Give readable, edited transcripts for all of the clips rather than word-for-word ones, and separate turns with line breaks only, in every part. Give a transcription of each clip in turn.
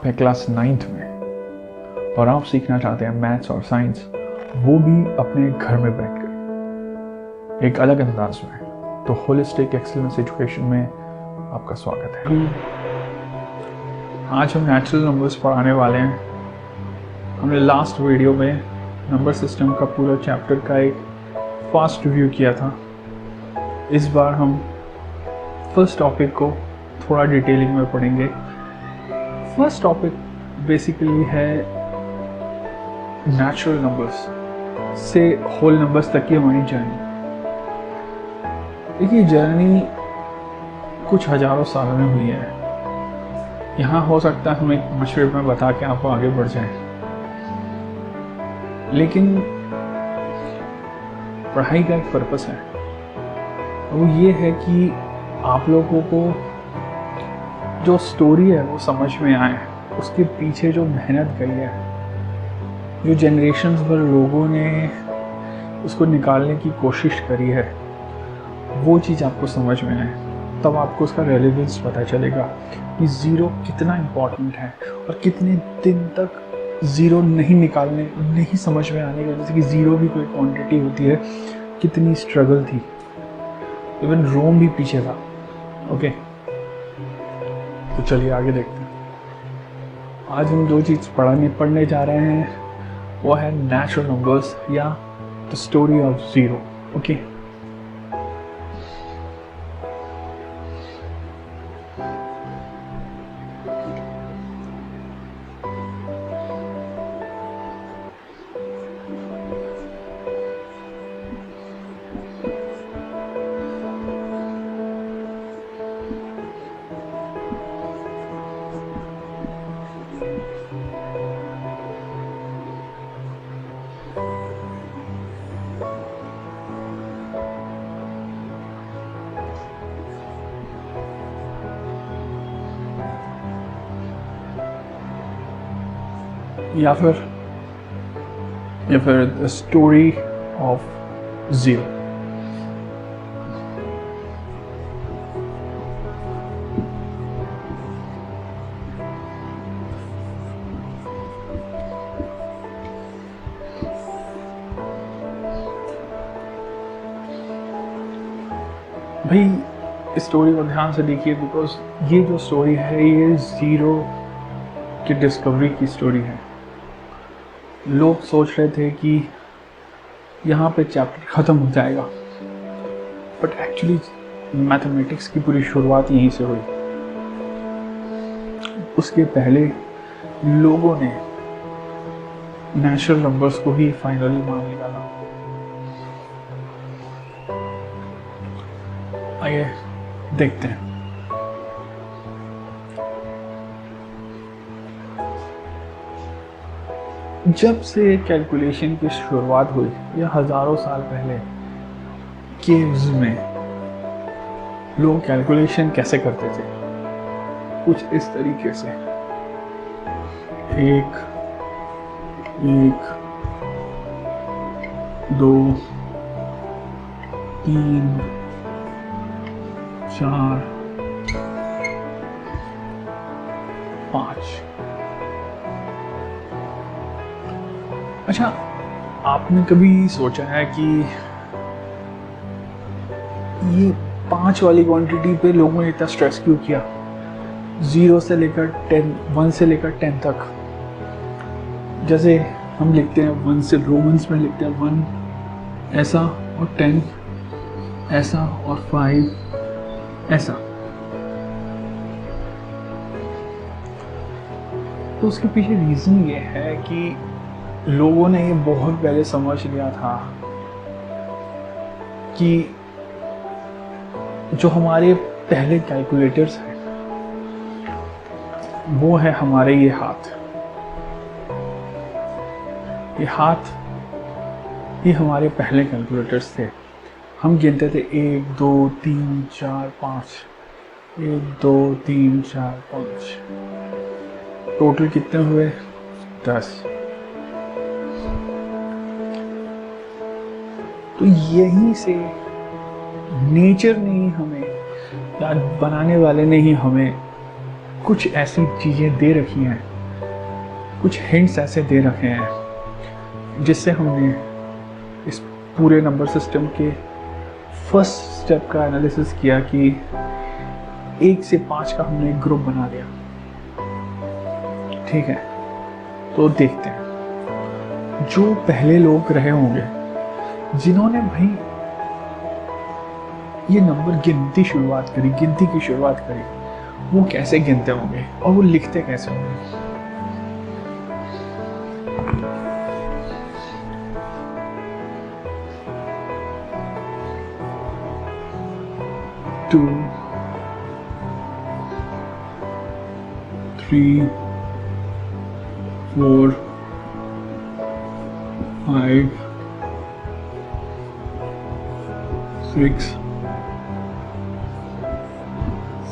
आप हैं class 9th में और आप सीखना चाहते हैं मैथ्स और साइंस, वो भी अपने घर में बैठकर एक अलग अंदाज में, तो होलिस्टिक एक्सीलेंस एजुकेशन में आपका स्वागत है। आज हम नेचुरल नंबर्स पढ़ाने वाले हैं। हमने लास्ट वीडियो में नंबर सिस्टम का पूरा चैप्टर का एक फास्ट रिव्यू किया था। इस बार हम फर्स्ट टॉपिक को थोड़ा डिटेलिंग में पढ़ेंगे। फर्स्ट टॉपिक बेसिकली है नेचुरल नंबर्स से होल नंबर्स तक की हमारी जर्नी। देखिए, जर्नी कुछ हजारों सालों में हुई है। यहाँ हो सकता है हम एक मशरब में बता के आपको आगे बढ़ जाए, लेकिन पढ़ाई का एक पर्पस है, वो ये है कि आप लोगों को जो स्टोरी है वो समझ में आए, उसके पीछे जो मेहनत गई है, जो जनरेशन्स भर लोगों ने उसको निकालने की कोशिश करी है, वो चीज़ आपको समझ में आए। तब आपको उसका रेलेवेंस पता चलेगा कि ज़ीरो कितना इम्पोर्टेंट है और कितने दिन तक ज़ीरो नहीं समझ में आने की वजह से कि ज़ीरो भी कोई क्वांटिटी होती है, कितनी स्ट्रगल थी। इवन रोम भी पीछे था। ओके, तो चलिए आगे देखते हैं। आज हम जो चीज़ पढ़ने जा रहे हैं वो है नेचुरल नंबर्स या the story of zero. Okay, या फिर स्टोरी ऑफ ज़ीरो। भाई, इस स्टोरी को ध्यान से देखिए, बिकॉज ये जो स्टोरी है ये ज़ीरो की डिस्कवरी की स्टोरी है। लोग सोच रहे थे कि यहाँ पे चैप्टर ख़त्म हो जाएगा, बट एक्चुअली मैथमेटिक्स की पूरी शुरुआत यहीं से हुई। उसके पहले लोगों ने नेचुरल नंबर्स को ही फाइनली मान निकाला। आइए देखते हैं। जब से कैलकुलेशन की शुरुआत हुई, या हजारों साल पहले केव्स में लोग कैलकुलेशन कैसे करते थे, कुछ इस तरीके से। एक, 2, 3, 4, 5। अच्छा, आपने कभी सोचा है कि ये 5 वाली क्वांटिटी पे लोगों ने इतना स्ट्रेस क्यों किया? 0 से लेकर 10, 1 से लेकर 10 तक। जैसे हम लिखते हैं 1 से, रोमन्स में लिखते हैं 1 ऐसा और 10 ऐसा और 5 ऐसा। तो उसके पीछे रीज़न ये है कि लोगों ने ये बहुत पहले समझ लिया था कि जो हमारे पहले कैलकुलेटर्स हैं वो है हमारे ये हाथ। ये हाथ ही हमारे पहले कैलकुलेटर्स थे। हम गिनते थे 1, 2, 3, 4, 5, 1, 2, 3, 4, 5। टोटल कितने हुए? 10। तो यहीं से नेचर ने ही हमें, या बनाने वाले ने ही हमें कुछ ऐसी चीज़ें दे रखी हैं कुछ हिंट्स ऐसे दे रखे हैं जिससे हमने इस पूरे नंबर सिस्टम के फर्स्ट स्टेप का एनालिसिस किया कि 1 से 5 का हमने एक ग्रुप बना लिया। ठीक है, तो देखते हैं जो पहले लोग रहे होंगे जिन्होंने भाई ये नंबर गिनती की शुरुआत करी, वो कैसे गिनते होंगे और वो लिखते कैसे होंगे। टू, 3, 4, 5, 6,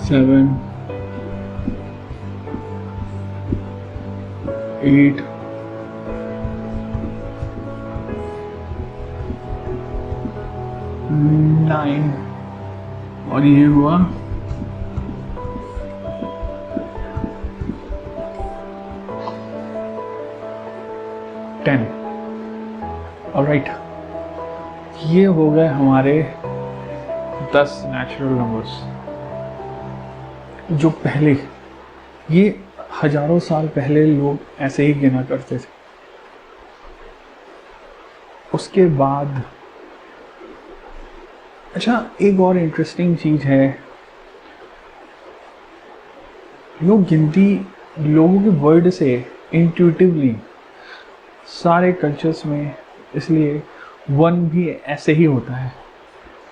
7, 8, 9 और ये हुआ 10। ऑलराइट, ये हो गए हमारे 10 नेचुरल नंबर्स जो पहले, ये हजारों साल पहले लोग ऐसे ही गिना करते थे। उसके बाद अच्छा, एक और इंटरेस्टिंग चीज है, लोग गिनती लोगों के वर्ड से इंट्यूटिवली सारे कल्चर्स में, इसलिए 1 भी ऐसे ही होता है।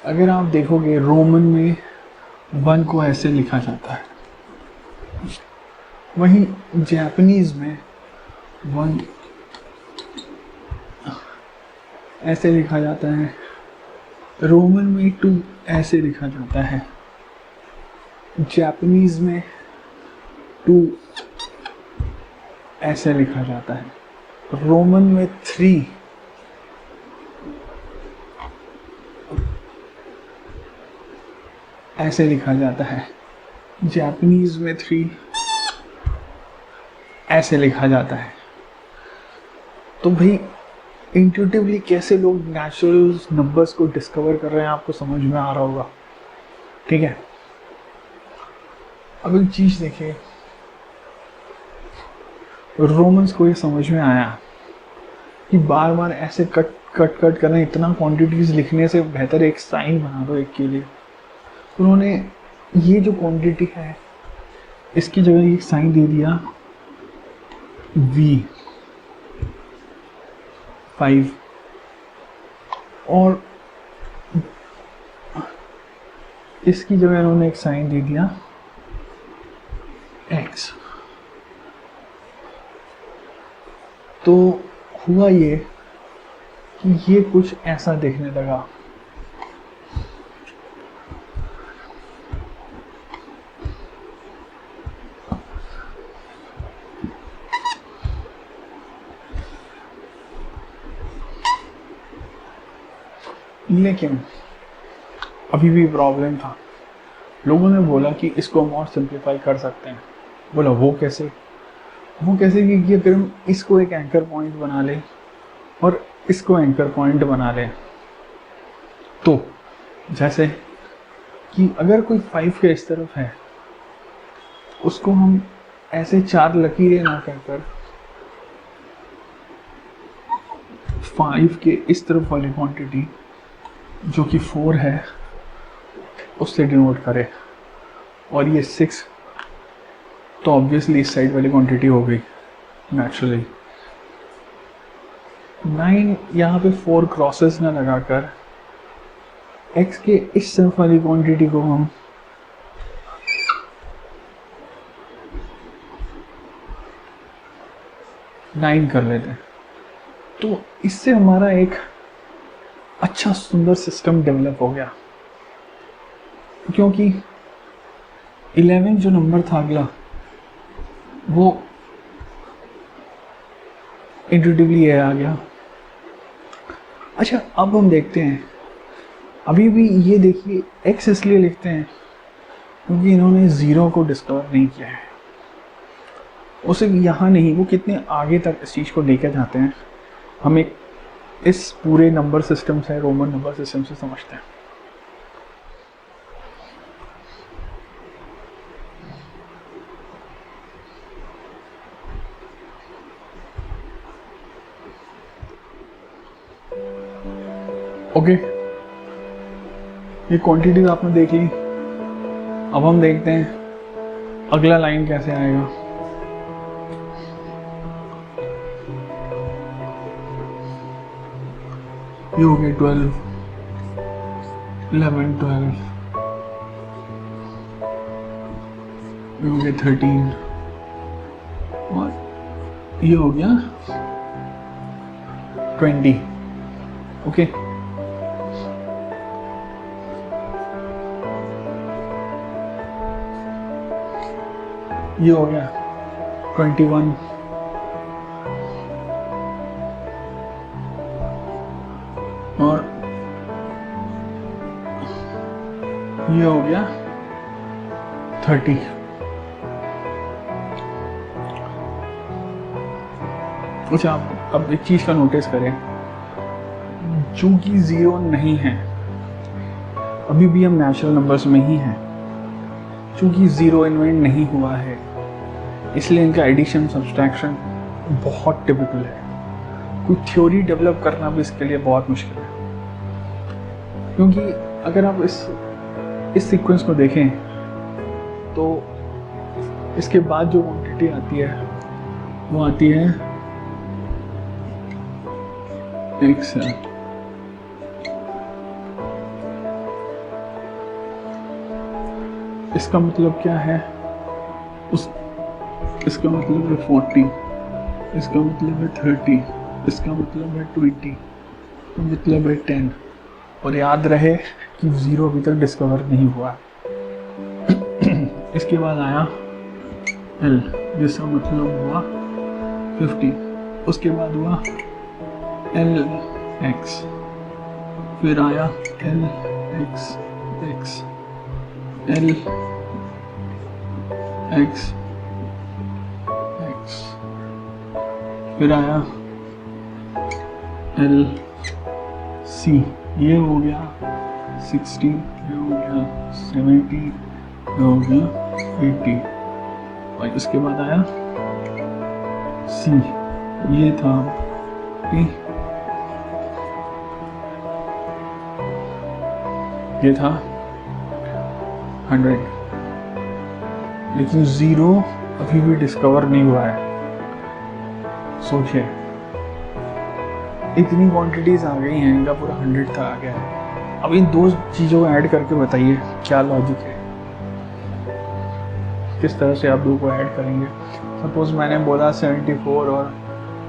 अगर आप देखोगे रोमन में 1 को ऐसे लिखा जाता है, वहीं जापानीज में 1 ऐसे लिखा जाता है, रोमन में 2 ऐसे लिखा जाता है, जापानीज में 2 ऐसे लिखा जाता है, रोमन में 3 ऐसे लिखा जाता है, जापानीज में 3 ऐसे लिखा जाता है। तो भाई इंट्यूटिवली कैसे लोग नेचुरल नंबर्स को डिस्कवर कर रहे हैं, आपको समझ में आ रहा होगा। ठीक है, अब एक चीज देखिए, रोमन्स को ये समझ में आया कि बार बार ऐसे कट करना, इतना क्वांटिटीज लिखने से बेहतर एक साइन बना दो एक के लिए। उन्होंने ये जो क्वांटिटी है इसकी जगह एक साइन दे दिया V5 और इसकी जगह इन्होंने एक साइन दे दिया X। तो हुआ ये कि ये कुछ ऐसा दिखने लगा। लेकिन अभी भी प्रॉब्लम था। लोगों ने बोला कि इसको हम और सिंप्लीफाई कर सकते हैं। बोला वो कैसे कि अगर हम इसको एक एंकर पॉइंट बना लें और इसको एंकर पॉइंट बना लें, तो जैसे कि अगर कोई 5 के इस तरफ है, उसको हम ऐसे 4 लकीरें ना कहकर 5 के इस तरफ वाली क्वांटिटी जो कि 4 है उससे डिनोट करे, और ये 6 तो ऑब्वियसली इस साइड वाली क्वांटिटी हो गई नेचुरली। 9 यहाँ पे 4 क्रॉसेस ना लगाकर x के इस तरफ वाली क्वांटिटी को हम नाइन कर लेते हैं। तो इससे हमारा एक अच्छा सुंदर सिस्टम डेवलप हो गया, क्योंकि 11 जो नंबर था अगला, वो इंट्यूटिवली ये आ गया। अच्छा, अब हम देखते हैं, अभी भी ये देखिए x इसलिए लिखते हैं क्योंकि इन्होंने 0 को डिस्कवर नहीं किया है। उसे यहाँ नहीं, वो कितने आगे तक इस चीज़ को लेकर जाते हैं, हम एक इस पूरे नंबर सिस्टम से, रोमन नंबर सिस्टम से समझते हैं। ओके, ये क्वांटिटीज आपने देख ली। अब हम देखते हैं अगला लाइन कैसे आएगा। ये हो गया 12, 11, 12, ये हो गया 13 और ये हो गया 20। ओके, ये हो गया 21, और ये हो गया 30। अच्छा, अब एक चीज का नोटिस करें, चूंकि जीरो नहीं है, अभी भी हम नेचुरल नंबर्स में ही हैं। चूंकि जीरो इन्वेंट नहीं हुआ है, इसलिए इनका एडिशन सब्सट्रैक्शन बहुत टिपिकल है। कोई थ्योरी डेवलप करना भी इसके लिए बहुत मुश्किल है, क्योंकि अगर आप इस सीक्वेंस को देखें तो इसके बाद जो क्वांटिटी आती है वो आती है x है। इसका मतलब क्या है? इसका मतलब है 40, इसका मतलब है 30, इसका मतलब है 20, तो मतलब है 10। और याद रहे कि जीरो अभी तक डिस्कवर नहीं हुआ। इसके बाद आया L, जिसका मतलब हुआ 50। उसके बाद हुआ LX, फिर आया LXX, LXX, फिर आया LC। ये हो गया 60, ये हो गया 70, ये हो गया 80, और इसके बाद आया C। ये था P, ये था 100। लेकिन जीरो अभी भी डिस्कवर नहीं हुआ है। सोचिए, इतनी क्वांटिटीज आ गई हैं, इनका पूरा 100 था आ गया है। अब इन दो चीज़ों को ऐड करके बताइए क्या लॉजिक है, किस तरह से आप दो को ऐड करेंगे। सपोज मैंने बोला 74 और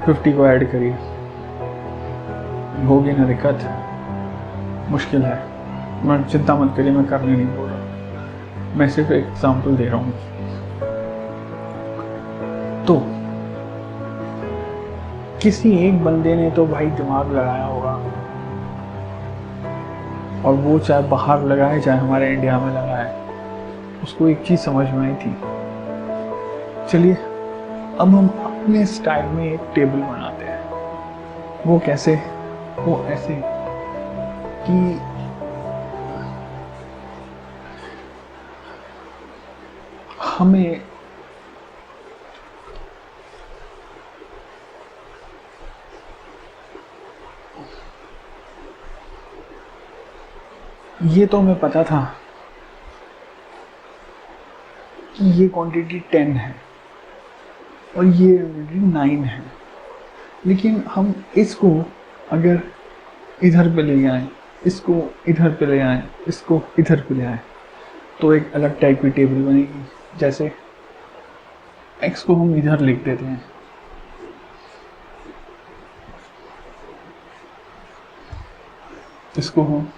50 को ऐड करिए, होगी ना दिक्कत, मुश्किल है। मैं चिंता मत करिए, मैं करने नहीं बोल रहा, मैं सिर्फ एक एग्जाम्पल दे रहा हूँ। तो किसी एक बंदे ने तो भाई दिमाग लगाया होगा, और वो चाहे बाहर लगाए चाहे हमारे इंडिया में लगाए, उसको एक चीज समझ में आई थी। चलिए अब हम अपने स्टाइल में एक टेबल बनाते हैं। वो कैसे? वो ऐसे कि हमें ये तो हमें पता था कि ये क्वांटिटी 10 है और ये 9 है, लेकिन हम इसको अगर इधर पे ले आए, इसको इधर पे ले आए, इसको इधर पे ले आए, तो एक अलग टाइप की टेबल बनेगी। जैसे x को हम इधर लिख देते हैं, इसको हम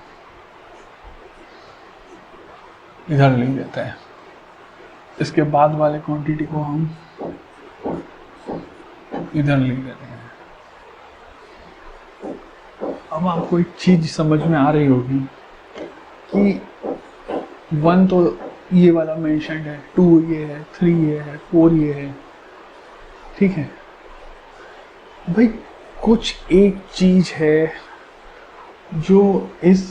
इधर लिख देते हैं, इसके बाद वाले क्वांटिटी को हम इधर लिख देते हैं। अब आपको एक चीज समझ में आ रही होगी कि 1 तो ये वाला मेंशन्ड है, 2 ये है, 3 ये है, 4 ये है, ठीक है भाई, कुछ एक चीज है जो इस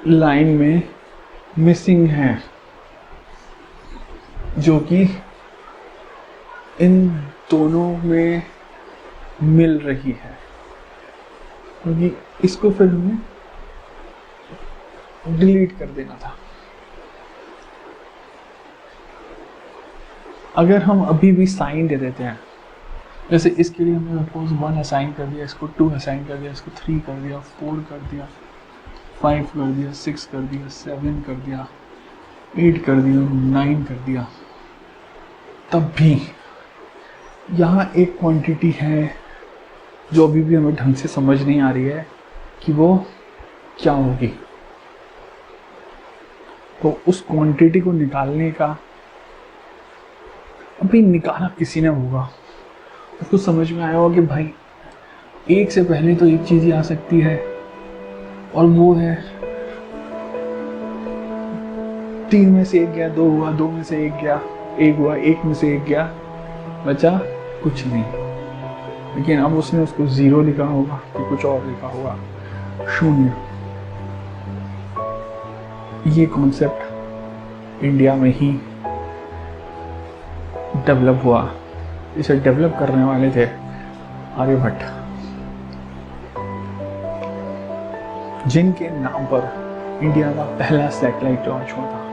लाइन में मिसिंग है, जो कि इन दोनों में मिल रही है, क्योंकि इसको फिर हमें डिलीट कर देना था। अगर हम अभी भी साइन दे देते हैं, जैसे इसके लिए हमने सपोज 1 असाइन कर दिया, इसको 2 असाइन कर दिया, इसको 3 कर दिया, 4 कर दिया, 5 कर दिया, 6 कर दिया, 7 कर दिया, 8 कर दिया, 9 कर दिया, तब भी यहाँ एक क्वांटिटी है जो अभी भी हमें ढंग से समझ नहीं आ रही है कि वो क्या होगी। तो उस क्वांटिटी को निकालने का अभी निकाला किसी ने होगा, उसको समझ में आया होगा कि भाई एक से पहले तो एक चीज ही आ सकती है, और वो है 3 में से 1 गया, 2 हुआ, 2 में से 1 गया, 1 हुआ, 1 में से 1 गया, बचा कुछ नहीं। लेकिन अब उसने उसको 0 लिखा होगा कि कुछ और लिखा होगा, 0। ये कॉन्सेप्ट इंडिया में ही डेवलप हुआ। इसे डेवलप करने वाले थे आर्यभट्ट, जिनके नाम पर इंडिया का पहला सैटेलाइट लॉन्च हुआ था।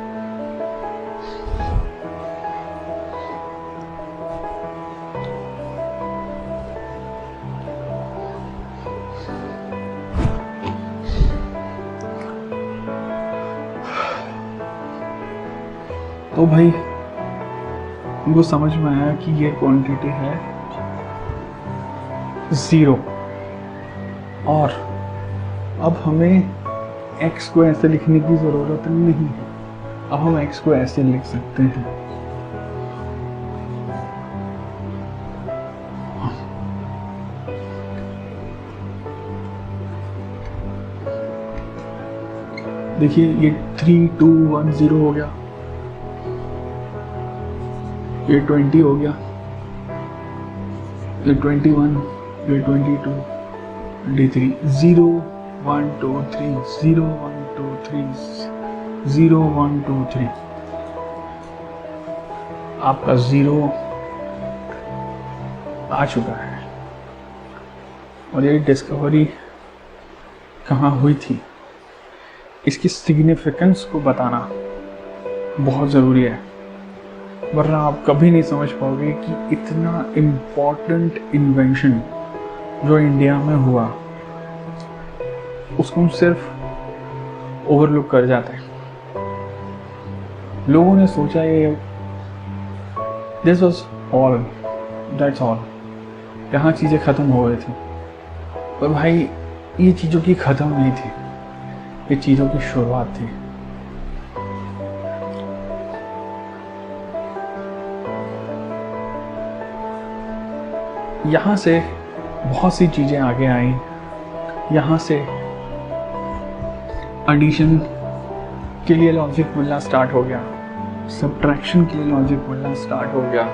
तो भाई उनको समझ में आया कि ये क्वांटिटी है 0, और अब हमें x को ऐसे लिखने की जरूरत नहीं है। अब हम x को ऐसे लिख सकते हैं, देखिए ये 3 2 1 0 हो गया, ये 20 हो गया, ये 21, ये 22, 23, 0 1 2 3, 0 1 2 3, 0 1 2 3। आपका 0 आ चुका है। और ये डिस्कवरी कहाँ हुई थी, इसकी सिग्निफिकेंस को बताना बहुत ज़रूरी है, वरना आप कभी नहीं समझ पाओगे कि इतना इम्पोर्टेंट इन्वेंशन जो इंडिया में हुआ उसको हम सिर्फ ओवरलुक कर जाते हैं। लोगों ने सोचा ये this was all, that's all, यहाँ चीज़ें ख़त्म हो गई थी। पर भाई ये चीज़ों की ख़त्म नहीं थी, ये चीज़ों की शुरुआत थी। यहाँ से बहुत सी चीज़ें आगे आई। यहाँ से एडिशन के लिए लॉजिक मिलना स्टार्ट हो गया, सब्ट्रैक्शन के लिए लॉजिक मिलना स्टार्ट हो गया,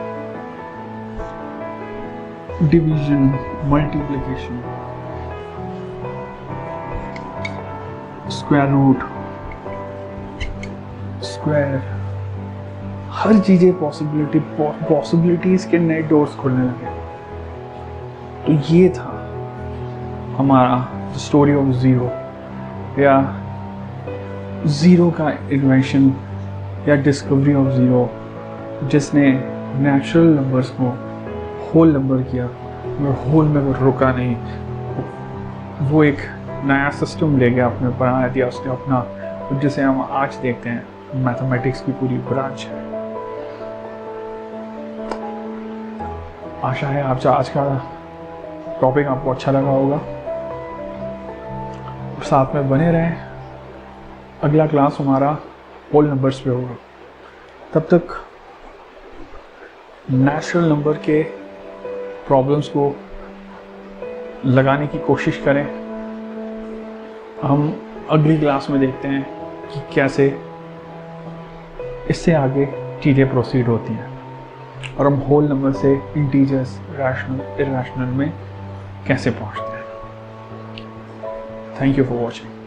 division, multiplication, square root, square, हर चीज़ें पॉसिबिलिटीज के नए डोर्स खुलने लगे। तो ये था हमारा स्टोरी ऑफ ज़ीरो, या ज़ीरो का इन्वेंशन या डिस्कवरी ऑफ ज़ीरो, जिसने नेचुरल नंबर्स को होल नंबर किया, मगर होल में वो रुका नहीं, वो एक नया सिस्टम ले गया, अपने बना दिया उसने अपना, जिसे हम आज देखते हैं मैथमेटिक्स की पूरी ब्रांच है। आशा है आप आज का टॉपिक आपको अच्छा लगा होगा, और साथ में बने रहें। अगला क्लास हमारा होल नंबर्स पे होगा। तब तक नेचुरल नंबर के प्रॉब्लम्स को लगाने की कोशिश करें। हम अगली क्लास में देखते हैं कि कैसे इससे आगे चीज़ें प्रोसीड होती हैं। और हम होल नंबर से इंटीजर्स, रैशनल, इरैशनल में कैसे पहुंचते हैं। Thank you for watching.